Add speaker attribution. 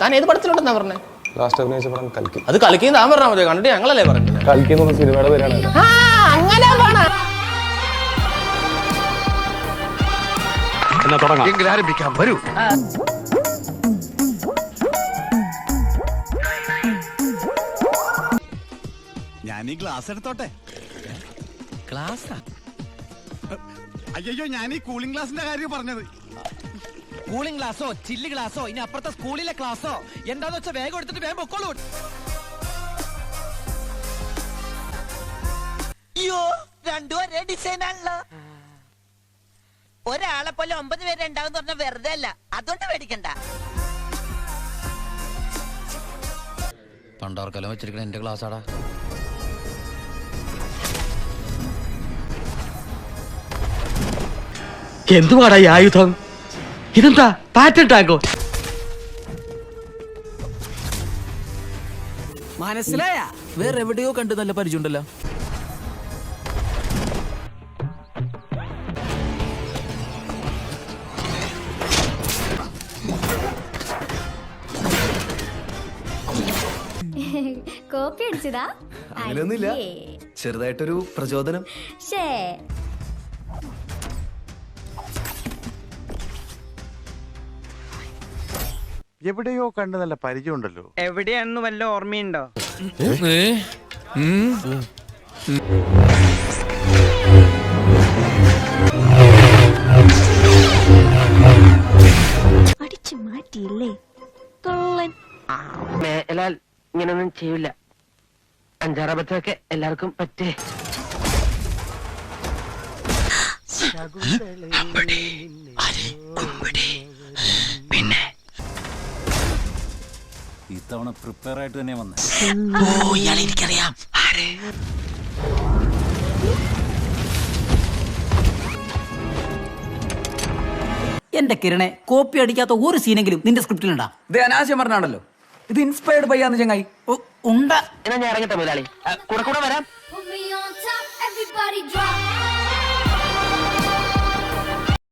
Speaker 1: താൻ ഏത് പടത്തിലോട്ടെന്നാ പറഞ്ഞേ?
Speaker 2: ലാസ്റ്റ് അഭിനയിച്ച പടം കൽക്കി.
Speaker 1: അത് കളിക്കുന്ന താൻ പറഞ്ഞാൽ മതി, കണ്ടിട്ട് ഞങ്ങളല്ലേ പറഞ്ഞത്.
Speaker 2: കൽക്കി എന്ന് പറഞ്ഞ സിനിമയുടെ പേരാണ്.
Speaker 1: അങ്ങനെ
Speaker 3: ആരംഭിക്കാം, വരൂ.
Speaker 4: ഞാൻ ഈ ഗ്ലാസ് എടുത്തോട്ടെ.
Speaker 3: ഗ്ലാസ്?
Speaker 4: അയ്യോ, ഞാൻ ഈ കൂളിംഗ് ഗ്ലാസിന്റെ കാര്യം പറഞ്ഞത്.
Speaker 3: കൂളിംഗ് ഗ്ലാസോ ചില്ല് ഗ്ലാസോ ഇനി അപ്പുറത്തെ സ്കൂളിലെ ക്ലാസ്സോ എന്താന്ന് വെച്ചാൽ വേഗം എടുത്തിട്ട് വേഗം പൊക്കോളൂ.
Speaker 5: അയ്യോ, രണ്ടും ഒരേ ഡിസൈൻ ആണല്ലോ. ഒരാളെ പോലെ 9 പേര് ഉണ്ടാവും പറഞ്ഞ വെറുതെ അല്ല, അതുകൊണ്ട് പേടിക്കണ്ട.
Speaker 3: പണ്ടോർക്കെല്ലാം വെച്ചിരിക്കണ എന്റെ ക്ലാസ് ആടാ.
Speaker 6: എന്തുവാടാ ഈ ആയുധം? ഇതെന്താ പാറ്റന്റ് ആക്കോ?
Speaker 7: മനസ്സിലായ വേറെ എവിടെയോ കണ്ടു നല്ല പരിചയമുണ്ടല്ലോ.
Speaker 8: കോപ്പി അടിച്ചതാ?
Speaker 9: അങ്ങനെയൊന്നുമില്ല, ചെറുതായിട്ടൊരു പ്രചോദനം.
Speaker 10: എവിടെയോ കണ്ട് നല്ല പരിചയമുണ്ടല്ലോ.
Speaker 7: എവിടെയാണെന്ന് വല്ല ഓർമ്മയുണ്ടോ?
Speaker 8: അടിച്ചു മാറ്റിയില്ലേ കള്ളൻ.
Speaker 5: മേലാൽ ഇങ്ങനൊന്നും ചെയ്യില്ല. 5-6 അബദ്ധമൊക്കെ എല്ലാവർക്കും പറ്റേ.
Speaker 3: പിന്നെ
Speaker 4: ഇത്തവണ പ്രിപ്പയർ ആയിട്ട് തന്നെ വന്നേ.
Speaker 3: ഓ, ഇയാളെ എനിക്കറിയാം.
Speaker 7: എന്റെ കിരണെ, കോപ്പി അടിക്കാത്ത ഒരു സീനെങ്കിലും നിന്റെ സ്ക്രിപ്റ്റിലുണ്ടാ? ഇത് അനാവശ്യം പറഞ്ഞാണല്ലോ. ഇത് ഇൻസ്പയർഡ് ബൈ ആന്ന് ചങ്ങായി.
Speaker 5: എന്നാ ഞാൻ ഇറങ്ങട്ടെ മുതലാളി, കൂടെ കൂടെ വരാം.
Speaker 8: Put me on top, everybody drop.